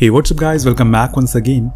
हे what's up guys, welcome back once again.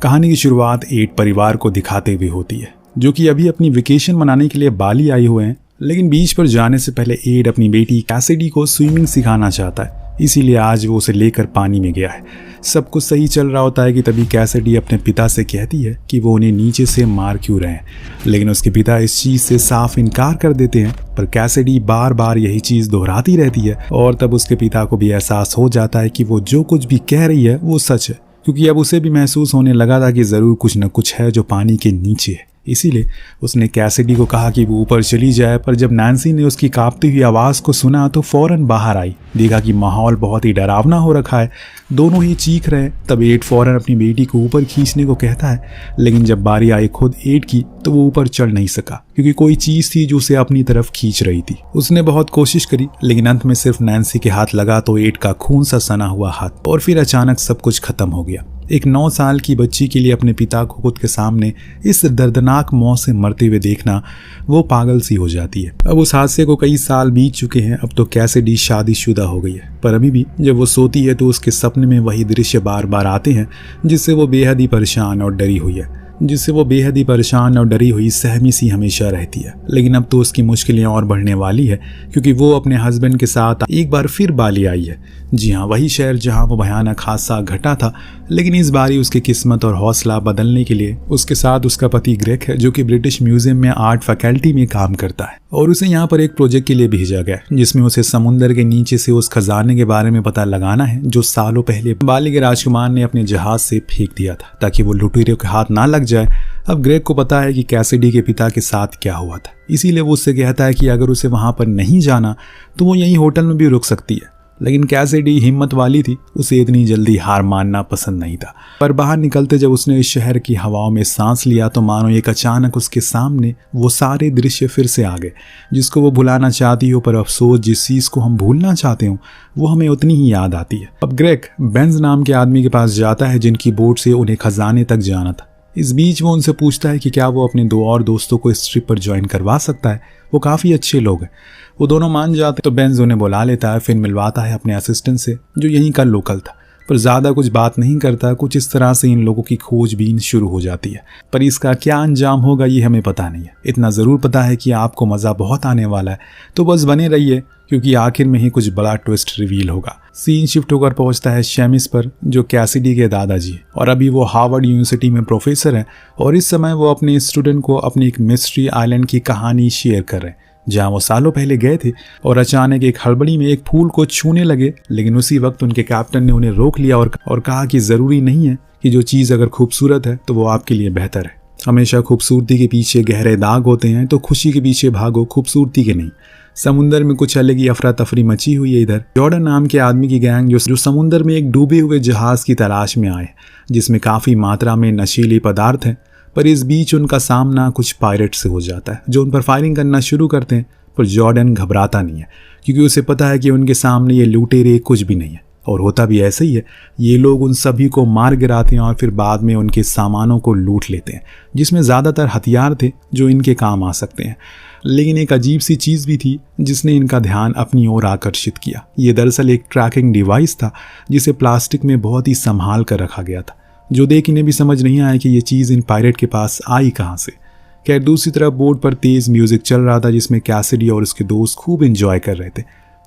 कहानी की शुरुआत एक परिवार को दिखाते हुए होती है जो कि अभी अपनी वेकेशन मनाने के लिए बाली आए हुए हैं, लेकिन बीच पर जाने से पहले एड अपनी बेटी कैसिडी को स्विमिंग सिखाना चाहता है, इसीलिए आज वो उसे लेकर पानी में गया है। सब कुछ सही चल रहा होता है कि तभी कैसिडी अपने पिता से कहती है कि वो उन्हें नीचे से मार क्यों रहे हैं, लेकिन उसके पिता इस चीज़ से साफ इनकार कर देते हैं। पर कैसिडी बार बार यही चीज़ दोहराती रहती है और तब उसके पिता को भी एहसास हो जाता है कि वो जो कुछ भी कह रही है वो सच है, क्योंकि अब उसे भी महसूस होने लगा था कि ज़रूर कुछ न कुछ है जो पानी के नीचे है। इसीलिए उसने कैसिडी को कहा कि वो ऊपर चली जाए, पर जब नैन्सी ने उसकी कांपती हुई आवाज़ को सुना तो फौरन बाहर आई। देखा कि माहौल बहुत ही डरावना हो रखा है, दोनों ही चीख रहे हैं। तब एड फौरन अपनी बेटी को ऊपर खींचने को कहता है, लेकिन जब बारी आई खुद एड की तो वो ऊपर चढ़ नहीं सका, क्योंकि कोई चीज़ थी जो उसे अपनी तरफ खींच रही थी। उसने बहुत कोशिश करी, लेकिन अंत में सिर्फ नैन्सी के हाथ लगा तो एड का खून सा सना हुआ हाथ, और फिर अचानक सब कुछ खत्म हो गया। एक 9 साल की बच्ची के लिए अपने पिता को खुद के सामने इस दर्दनाक मौत से मरते हुए देखना वो पागल सी हो जाती है। अब उस हादसे को कई साल बीत चुके हैं। अब तो कैसिडी शादीशुदा हो गई है, पर अभी भी जब वो सोती है तो उसके सपने में वही दृश्य बार बार आते हैं जिससे वो बेहद ही परेशान और डरी हुई सहमी सी हमेशा रहती है। लेकिन अब तो उसकी मुश्किलें और बढ़ने वाली है, क्योंकि वो अपने हस्बैंड के साथ एक बार फिर बाली आई है। जी हाँ, वही शहर जहाँ वो भयानक हादसा घटा था, लेकिन इस बारी उसकी किस्मत और हौसला बदलने के लिए उसके साथ उसका पति ग्रेग है, जो कि ब्रिटिश म्यूजियम में आर्ट फैकल्टी में काम करता है, और उसे यहाँ पर एक प्रोजेक्ट के लिए भेजा गया, जिसमें उसे समुद्र के नीचे से उस खजाने के बारे में पता लगाना है जो सालों पहले बाली के राजकुमार ने अपने जहाज से फेंक दिया था, ताकि वो लुटेरों के हाथ ना लग जाए। अब ग्रेग को पता है कि कैसिडी के पिता के साथ क्या हुआ था, इसीलिए वो उससे कहता है कि अगर उसे वहां पर नहीं जाना तो वो यहीं होटल में भी रुक सकती है। लेकिन कैसिडी हिम्मत वाली थी, उसे इतनी जल्दी हार मानना पसंद नहीं था। पर बाहर निकलते जब उसने इस शहर की हवाओं में सांस लिया तो मानो एक अचानक उसके सामने वो सारे दृश्य फिर से आ गए, जिसको वो भुलाना चाहती हो, पर अफसोस जिस चीज़ को हम भूलना चाहते हो वो हमें उतनी ही याद आती है। अब ग्रेग बेंज नाम के आदमी के पास जाता है, जिनकी बोट से उन्हें खजाने तक जाना था। इस बीच वो उनसे पूछता है कि क्या वो अपने 2 और दोस्तों को इस ट्रिप पर ज्वाइन करवा सकता है, वो काफ़ी अच्छे लोग हैं। वो दोनों मान जाते तो बेंज उन्हें बुला लेता है, फिर मिलवाता है अपने असिस्टेंट से जो यहीं का लोकल था, पर ज़्यादा कुछ बात नहीं करता। कुछ इस तरह से इन लोगों की खोजबीन शुरू हो जाती है, पर इसका क्या अंजाम होगा ये हमें पता नहीं है। इतना ज़रूर पता है कि आपको मज़ा बहुत आने वाला है, तो बस बने रहिए, क्योंकि आखिर में ही कुछ बड़ा ट्विस्ट रिवील होगा। सीन शिफ्ट होकर पहुंचता है शेमिस पर, जो कैसिडी के दादाजी है, और अभी वो हार्वर्ड यूनिवर्सिटी में प्रोफेसर हैं, और इस समय वो अपने स्टूडेंट को अपनी एक मिस्ट्री आइलैंड की कहानी शेयर कर रहे हैं, जहाँ वो सालों पहले गए थे और अचानक एक हड़बड़ी में एक फूल को छूने लगे। लेकिन उसी वक्त उनके कैप्टन ने उन्हें रोक लिया और कहा कि ज़रूरी नहीं है कि जो चीज़ अगर खूबसूरत है तो वो आपके लिए बेहतर है। हमेशा खूबसूरती के पीछे गहरे दाग होते हैं, तो खुशी के पीछे भागो, खूबसूरती के नहीं। समुंदर में कुछ अलग ही अफरा तफरी मची हुई है। इधर जॉर्डन नाम के आदमी की गैंग जो समुंदर में एक डूबे हुए जहाज की तलाश में आए, जिसमें काफ़ी मात्रा में नशीले पदार्थ हैं। पर इस बीच उनका सामना कुछ पायरेट से हो जाता है, जो उन पर फायरिंग करना शुरू करते हैं। पर जॉर्डन घबराता नहीं है, क्योंकि उसे पता है कि उनके सामने ये लुटेरे कुछ भी नहीं है, और होता भी ऐसे ही है। ये लोग उन सभी को मार गिराते हैं और फिर बाद में उनके सामानों को लूट लेते हैं, जिसमें ज़्यादातर हथियार थे जो इनके काम आ सकते हैं। लेकिन एक अजीब सी चीज़ भी थी जिसने इनका ध्यान अपनी ओर आकर्षित किया। ये दरअसल एक ट्रैकिंग डिवाइस था, जिसे प्लास्टिक में बहुत ही संभाल कर रखा गया था, जो देख इन्हें भी समझ नहीं आया कि ये चीज़ इन पायरेट के पास आई कहाँ से। खैर, दूसरी तरफ बोर्ड पर तेज़ म्यूजिक चल रहा था, जिसमें कैसिडी और उसके दोस्त खूब एंजॉय कर रहे थे।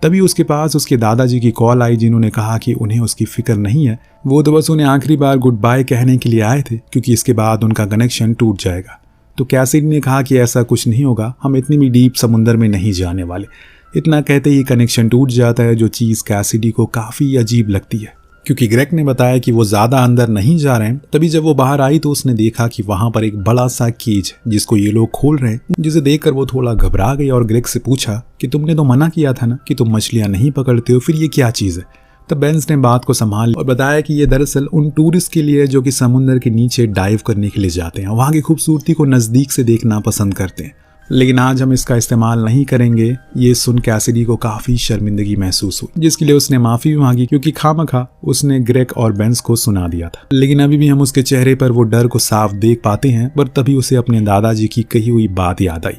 तभी उसके पास उसके दादाजी की कॉल आई, जिन्होंने कहा कि उन्हें उसकी फिक्र नहीं है, वो तो बस उन्हें आखिरी बार गुड बाय कहने के लिए आए थे, क्योंकि इसके बाद उनका कनेक्शन टूट जाएगा। तो कैसिडी ने कहा कि ऐसा कुछ नहीं होगा, हम इतनी भी डीप समुंदर में नहीं जाने वाले। इतना कहते ही कनेक्शन टूट जाता है, जो चीज़ कैसिडी को काफ़ी अजीब लगती है, क्योंकि ग्रेग ने बताया कि वो ज़्यादा अंदर नहीं जा रहे हैं। तभी जब वो बाहर आई तो उसने देखा कि वहाँ पर एक बड़ा सा केज जिसको ये लोग खोल रहे हैं, जिसे देखकर वो थोड़ा घबरा गई और ग्रेग से पूछा कि तुमने तो मना किया था ना कि तुम मछलियाँ नहीं पकड़ते हो, फिर ये क्या चीज़ है। तब बेंज ने बात को संभाल और बताया कि ये दरअसल उन टूरिस्ट के लिए जो कि समुद्र के नीचे डाइव करने के लिए जाते हैं, वहाँ की खूबसूरती को नज़दीक से देखना पसंद करते हैं। लेकिन आज हम इसका इस्तेमाल नहीं करेंगे। ये सुन कैसिडी को काफ़ी शर्मिंदगी महसूस हुई, जिसके लिए उसने माफ़ी भी मांगी, क्योंकि खामखा उसने ग्रेग और बेंज को सुना दिया था। लेकिन अभी भी हम उसके चेहरे पर वो डर को साफ देख पाते हैं। पर तभी उसे अपने दादाजी की कही हुई बात याद आई,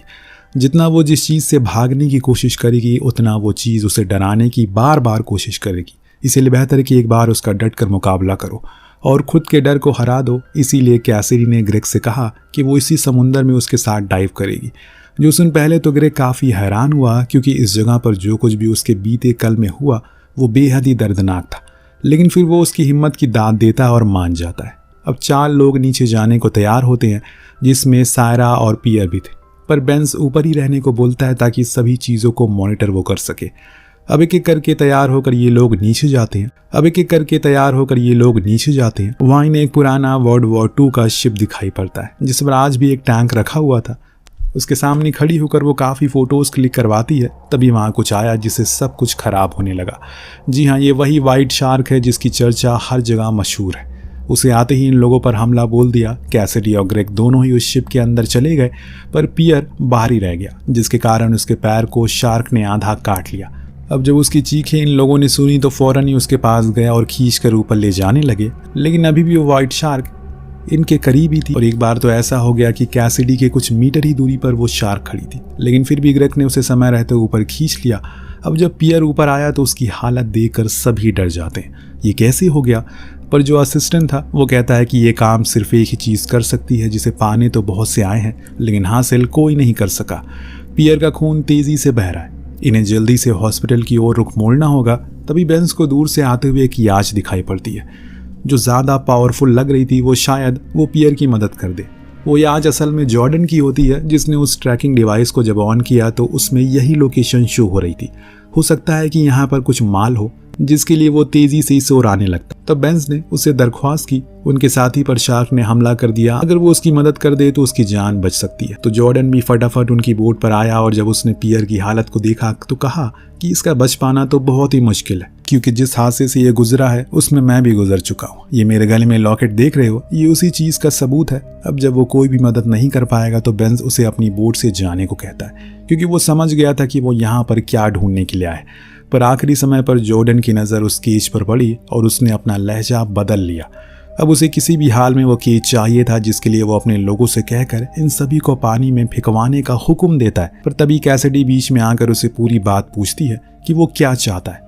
जितना वो जिस चीज़ से भागने की कोशिश करेगी उतना वो चीज़ उसे डराने की बार बार कोशिश करेगी। इसीलिए बेहतर है कि एक बार उसका डट कर मुकाबला करो और खुद के डर को हरा दो। इसीलिए कैसिडी ने ग्रेग से कहा कि वो इसी समुंदर में उसके साथ डाइव करेगी। जो सुन पहले तो ग्रेग काफ़ी हैरान हुआ, क्योंकि इस जगह पर जो कुछ भी उसके बीते कल में हुआ वो बेहद ही दर्दनाक था। लेकिन फिर वो उसकी हिम्मत की दाद देता है और मान जाता है। अब 4 लोग नीचे जाने को तैयार होते हैं, जिसमें सायरा और पियर भी थे, पर बेंस ऊपर ही रहने को बोलता है ताकि सभी चीज़ों को मॉनिटर वो कर सके। अब एक एक करके तैयार होकर ये लोग नीचे जाते हैं। वहाँ इन्हें एक पुराना वर्ल्ड वॉर 2 का शिप दिखाई पड़ता है, जिस पर आज भी एक टैंक रखा हुआ था। उसके सामने खड़ी होकर वो काफ़ी फ़ोटोज़ क्लिक करवाती है। तभी वहाँ कुछ आया जिससे सब कुछ खराब होने लगा। जी हाँ, ये वही वाइट शार्क है जिसकी चर्चा हर जगह मशहूर है। उसे आते ही इन लोगों पर हमला बोल दिया। कैसिडी और ग्रेग दोनों ही उस शिप के अंदर चले गए, पर पियर बाहर ही रह गया, जिसके कारण उसके पैर को शार्क ने आधा काट लिया। अब जब उसकी चीखें इन लोगों ने सुनी तो फौरन ही उसके पास गया और खींचकर ऊपर ले जाने लगे। लेकिन अभी भी वो वाइट शार्क इनके करीब ही थी, और एक बार तो ऐसा हो गया कि कैसिडी के कुछ मीटर ही दूरी पर वो शार्क खड़ी थी। लेकिन फिर भी ग्रेग ने उसे समय रहते ऊपर खींच लिया। अब जब पियर ऊपर आया तो उसकी हालत देखकर सभी डर जाते हैं, ये कैसे हो गया। पर जो असिस्टेंट था वो कहता है कि ये काम सिर्फ एक ही चीज़ कर सकती है, जिसे पाने तो बहुत से आए हैं लेकिन हासिल कोई नहीं कर सका। पियर का खून तेज़ी से बह रहा है, इन्हें जल्दी से हॉस्पिटल की ओर रुख मोड़ना होगा। तभी बेंस को दूर से आते हुए एक याच दिखाई पड़ती है, जो ज़्यादा पावरफुल लग रही थी। वो शायद वो पियर की मदद कर दे। वो याच असल में जॉर्डन की होती है, जिसने उस ट्रैकिंग डिवाइस को जब ऑन किया तो उसमें यही लोकेशन शो हो रही थी। हो सकता है कि यहाँ पर कुछ माल हो, जिसके लिए वो तेजी से इसे उड़ाने लगता। तब बेंस ने उसे दरख्वास्त की। उनके साथी पर शार्क ने हमला कर दिया, अगर वो उसकी मदद कर दे तो उसकी जान बच सकती है। तो जॉर्डन भी फटाफट उनकी बोट पर आया, और जब उसने पियर की हालत को देखा तो कहा कि इसका बच पाना तो बहुत ही मुश्किल है, क्योंकि जिस हादसे से ये गुजरा है उसमें मैं भी गुजर चुका हूँ। ये मेरे गले में लॉकेट देख रहे हो, ये उसी चीज का सबूत है। अब जब वो कोई भी मदद नहीं कर पाएगा तो बेंस उसे अपनी बोट से जाने को कहता है, क्योंकि वो समझ गया था कि वो यहाँ पर क्या ढूंढने के लिए आए। पर आखिरी समय पर जॉर्डन की नज़र उस केज पर पड़ी और उसने अपना लहजा बदल लिया। अब उसे किसी भी हाल में वो केज चाहिए था, जिसके लिए वो अपने लोगों से कहकर इन सभी को पानी में फेंकवाने का हुक्म देता है। पर तभी कैसिडी बीच में आकर उसे पूरी बात पूछती है कि वो क्या चाहता है।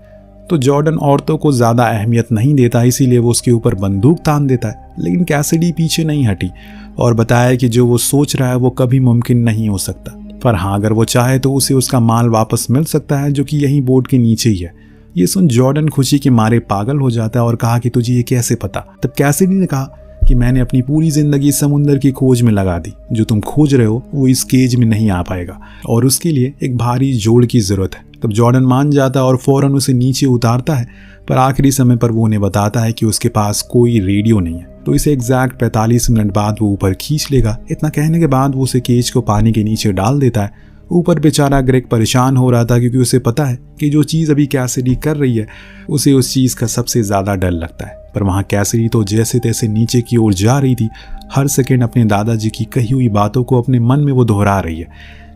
तो जॉर्डन औरतों को ज़्यादा अहमियत नहीं देता, इसीलिए वो उसके ऊपर बंदूक तान देता है। लेकिन कैसिडी पीछे नहीं हटी और बताया कि जो वो सोच रहा है वो कभी मुमकिन नहीं हो सकता। पर हाँ, अगर वो चाहे तो उसे उसका माल वापस मिल सकता है, जो कि यहीं बोट के नीचे ही है। ये सुन जॉर्डन खुशी के मारे पागल हो जाता है और कहा कि तुझे ये कैसे पता। तब कैसिडी ने कहा कि मैंने अपनी पूरी जिंदगी समुंदर की खोज में लगा दी। जो तुम खोज रहे हो वो इस केज में नहीं आ पाएगा, और उसके लिए एक भारी जोड़ की जरूरत है। तब जॉर्डन मान जाता है और फौरन उसे नीचे उतारता है, पर आखिरी समय पर वो उन्हें बताता है कि उसके पास कोई रेडियो नहीं है, तो इसे एग्जैक्ट 45 मिनट बाद वो ऊपर खींच लेगा। इतना कहने के बाद वो उसे केज को पानी के नीचे डाल देता है। ऊपर बेचारा ग्रेग परेशान हो रहा था, क्योंकि उसे पता है कि जो चीज़ अभी कैसिडी कर रही है उसे उस चीज़ का सबसे ज़्यादा डर लगता है। पर वहाँ कैसिडी तो जैसे तैसे नीचे की ओर जा रही थी, हर सेकेंड अपने दादाजी की कही हुई बातों को अपने मन में वो दोहरा रही है,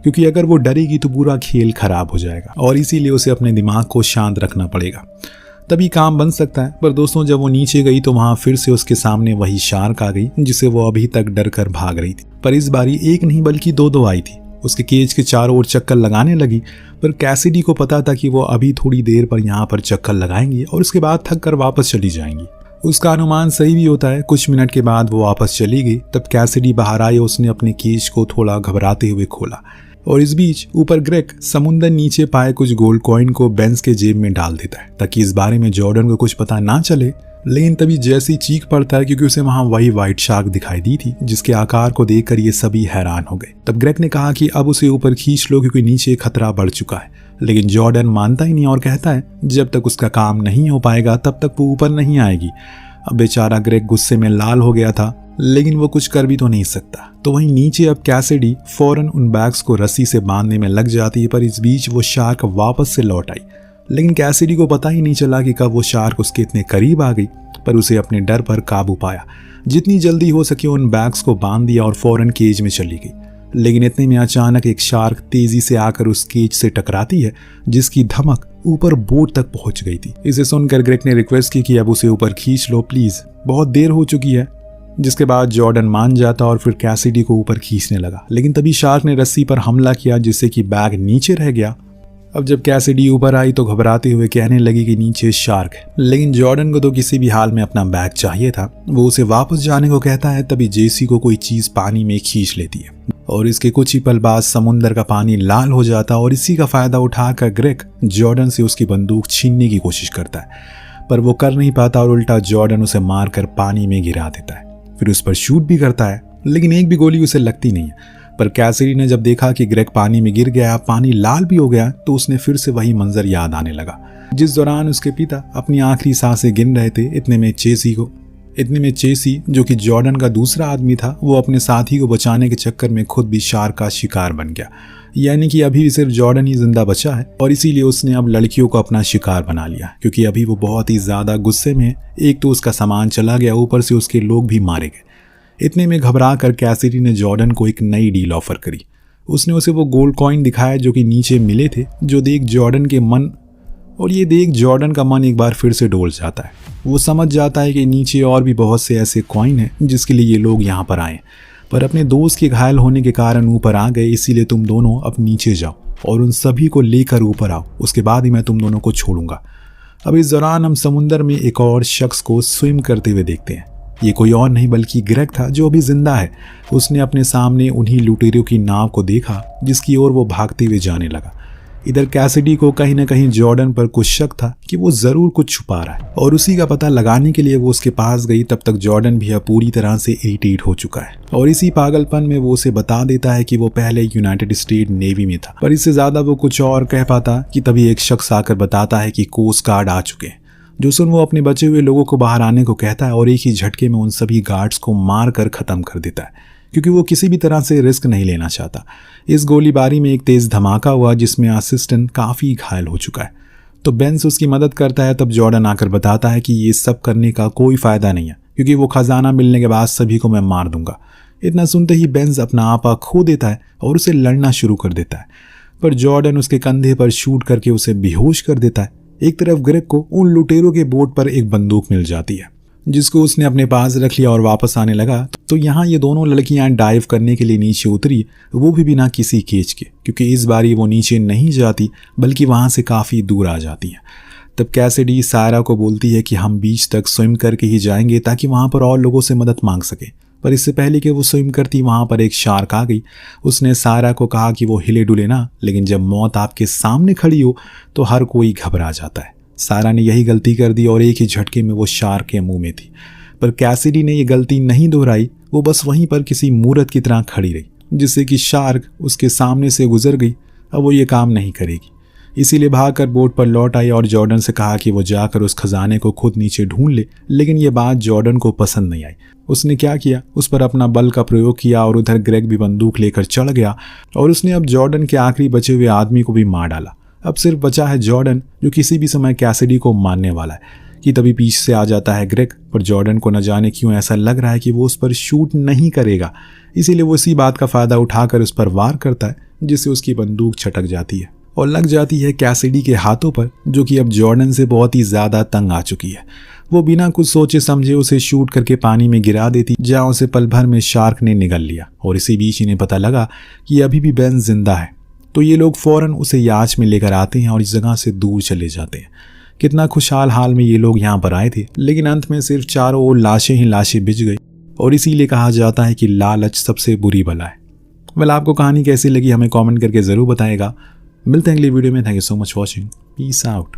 क्योंकि अगर वो डरेगी तो पूरा खेल खराब हो जाएगा, और इसीलिए उसे अपने दिमाग को शांत रखना पड़ेगा, तभी काम बन सकता है। पर दोस्तों, जब वो नीचे गई तो वहाँ फिर से उसके सामने वही शार्क आ गई, जिसे वो अभी तक डर कर भाग रही थी। पर इस बारी एक नहीं बल्कि दो आई थी। उसके केज के चारों ओर चक्कर लगाने लगी, पर कैसिडी को पता था कि वो अभी थोड़ी देर पर यहाँ पर चक्कर लगाएंगी और उसके बाद थक कर वापस चली जाएंगी। उसका अनुमान सही भी होता है। कुछ मिनट के बाद वो वापस चली गई। तब कैसिडी बाहर आई, उसने अपने केज को थोड़ा घबराते हुए खोला, और इस बीच ऊपर ग्रेग समुंदर नीचे पाए कुछ गोल्ड कॉइन को बेंस के जेब में डाल देता है, ताकि इस बारे में जॉर्डन को कुछ पता ना चले। लेकिन तभी जैसी चीख पड़ता है, क्योंकि उसे वहां वही वाइट शार्क दिखाई दी थी, जिसके आकार को देखकर ये सभी हैरान हो गए। तब ग्रेग ने कहा कि अब उसे ऊपर खींच लो, क्योंकि नीचे खतरा बढ़ चुका है। लेकिन जॉर्डन मानता ही नहीं और कहता है जब तक उसका काम नहीं हो पाएगा तब तक वो ऊपर नहीं आएगी। अब बेचारा ग्रेग गुस्से में लाल हो गया था, लेकिन वो कुछ कर भी तो नहीं सकता। तो वहीं नीचे अब कैसिडी फौरन उन बैग्स को रस्सी से बांधने में लग जाती है। पर इस बीच वो शार्क वापस से लौट आई, लेकिन कैसिडी को पता ही नहीं चला कि कब वो शार्क उसके इतने करीब आ गई। पर उसे अपने डर पर काबू पाया, जितनी जल्दी हो सके उन बैग्स को बांध दिया और फौरन केज में चली गई। लेकिन इतने में अचानक एक शार्क तेजी से आकर उस केज से टकराती है, जिसकी धमक ऊपर बोट तक पहुंच गई थी। इसे सुनकर ग्रेग ने रिक्वेस्ट की कि अब उसे ऊपर खींच लो प्लीज, बहुत देर हो चुकी है। जिसके बाद जॉर्डन मान जाता और फिर कैसिडी को ऊपर खींचने लगा। लेकिन तभी शार्क ने रस्सी पर हमला किया, जिससे कि बैग नीचे रह गया। अब जब कैसिडी ऊपर आई तो घबराते हुए कहने लगी कि नीचे शार्क है, लेकिन जॉर्डन को तो किसी भी हाल में अपना बैग चाहिए था। वो उसे वापस जाने को कहता है, तभी जेसी को कोई चीज पानी में खींच लेती है और इसके कुछ ही पल बाद समुंदर का पानी लाल हो जाता और इसी का फायदा उठाकर ग्रेग जॉर्डन से उसकी बंदूक छीनने की कोशिश करता है, पर वो कर नहीं पाता और उल्टा जॉर्डन उसे मारकर पानी में गिरा देता है। फिर उस पर शूट भी करता है, लेकिन एक भी गोली उसे लगती नहीं है। पर कैसिडी ने जब देखा कि ग्रेग पानी में गिर गया, पानी लाल भी हो गया, तो उसने फिर से वही मंजर याद आने लगा जिस दौरान उसके पिता अपनी आखिरी सांसें गिन रहे थे। इतने में चेसी जो कि जॉर्डन का दूसरा आदमी था, वो अपने साथी को बचाने के चक्कर में खुद भी शार्क का शिकार बन गया। यानी कि अभी सिर्फ जॉर्डन ही जिंदा बचा है और इसीलिए उसने अब लड़कियों को अपना शिकार बना लिया, क्योंकि अभी वो बहुत ही ज्यादा गुस्से में है। एक तो उसका सामान चला गया, ऊपर से उसके लोग भी मारे गए। इतने में घबरा कर कैसिडी ने जॉर्डन को एक नई डील ऑफर करी। उसने उसे वो गोल्ड कॉइन दिखाया जो कि नीचे मिले थे, जो देख जॉर्डन का मन एक बार फिर से डोल जाता है। वो समझ जाता है कि नीचे और भी बहुत से ऐसे कॉइन हैं जिसके लिए ये लोग यहाँ पर आए, पर अपने दोस्त के घायल होने के कारण ऊपर आ गए, इसीलिए तुम दोनों अब नीचे जाओ और उन सभी को लेकर ऊपर आओ, उसके बाद ही मैं तुम दोनों को छोड़ूंगा। अब इस दौरान हम समुंदर में एक और शख्स को स्विम करते हुए देखते हैं। ये कोई और नहीं बल्कि ग्रेग था, जो अभी जिंदा है। उसने अपने सामने उन्हीं लुटेरों की नाव को देखा जिसकी ओर वो भागते हुए जाने लगा। इधर कैसिडी को कहीं ना कहीं जॉर्डन पर कुछ शक था कि वो जरूर कुछ छुपा रहा है और उसी का पता लगाने के लिए वो उसके पास गई। तब तक जॉर्डन भी अब पूरी तरह से इरिटेट हो चुका है और इसी पागलपन में वो उसे बता देता है कि वो पहले यूनाइटेड स्टेट नेवी में था, पर इससे ज्यादा वो कुछ और कह पाता कि तभी एक शख्स आकर बताता है कि कोस्ट गार्ड आ चुके हैं। जो सुन वो अपने बचे हुए लोगों को बाहर आने को कहता है और एक ही झटके में उन सभी गार्ड्स को मार कर खत्म कर देता है, क्योंकि वो किसी भी तरह से रिस्क नहीं लेना चाहता। इस गोलीबारी में एक तेज धमाका हुआ जिसमें असिस्टेंट काफी घायल हो चुका है, तो बेंस उसकी मदद करता है। तब जॉर्डन आकर बताता है कि ये सब करने का कोई फायदा नहीं है, क्योंकि वो खजाना मिलने के बाद सभी को मैं मार दूंगा। इतना सुनते ही बेंस अपना आपा खो देता है और उसे लड़ना शुरू कर देता है, पर जॉर्डन उसके कंधे पर शूट करके उसे बेहोश कर देता है। एक तरफ ग्रेग को उन लुटेरों के बोट पर एक बंदूक मिल जाती है जिसको उसने अपने पास रख लिया और वापस आने लगा। तो यहाँ ये दोनों लड़कियां डाइव करने के लिए नीचे उतरी, वो भी बिना किसी केज के, क्योंकि इस बार वो नीचे नहीं जाती बल्कि वहां से काफ़ी दूर आ जाती हैं। तब कैसिडी सायरा को बोलती है कि हम बीच तक स्विम करके ही जाएंगे ताकि वहाँ पर और लोगों से मदद मांग सके, पर इससे पहले कि वो स्विम करती वहाँ पर एक शार्क आ गई। उसने सायरा को कहा कि वो हिले डुले ना, लेकिन जब मौत आपके सामने खड़ी हो तो हर कोई घबरा जाता है। सारा ने यही गलती कर दी और एक ही झटके में वो शार्क के मुंह में थी, पर कैसिडी ने ये गलती नहीं दोहराई। वो बस वहीं पर किसी मूर्त की तरह खड़ी रही, जिससे कि शार्क उसके सामने से गुजर गई। अब वो ये काम नहीं करेगी, इसीलिए भागकर बोट पर लौट आई और जॉर्डन से कहा कि वो जाकर उस खजाने को खुद नीचे ढूंढ ले। लेकिन ये बात जॉर्डन को पसंद नहीं आई। उसने क्या किया, उस पर अपना बल का प्रयोग किया और उधर ग्रेग भी बंदूक लेकर चढ़ गया और उसने अब जॉर्डन के आखिरी बचे हुए आदमी को भी मार डाला। अब सिर्फ बचा है जॉर्डन, जो किसी भी समय कैसिडी को मारने वाला है। कि तभी पीछे से आ जाता है ग्रेग, पर जॉर्डन को न जाने क्यों ऐसा लग रहा है कि वो उस पर शूट नहीं करेगा, इसीलिए वो इसी बात का फायदा उठाकर उस पर वार करता है, जिससे उसकी बंदूक छटक जाती है और लग जाती है कैसिडी के हाथों पर, जो कि अब जॉर्डन से बहुत ही ज्यादा तंग आ चुकी है। वो बिना कुछ सोचे समझे उसे शूट करके पानी में गिरा देती, जहां उसे पल भर में शार्क ने निगल लिया। और इसी बीच इन्हें पता लगा कि अभी भी बेंस जिंदा है, तो ये लोग फौरन उसे याच में लेकर आते हैं और इस जगह से दूर चले जाते हैं। कितना खुशहाल हाल में ये लोग यहाँ पर आए थे, लेकिन अंत में सिर्फ चारों ओर लाशें ही लाशें बिछ गई और इसीलिए कहा जाता है कि लालच सबसे बुरी बला है। वेल, आपको कहानी कैसी लगी हमें कमेंट करके ज़रूर बताएगा। मिलते हैं अगली वीडियो में। Thank you so much watching. Peace out.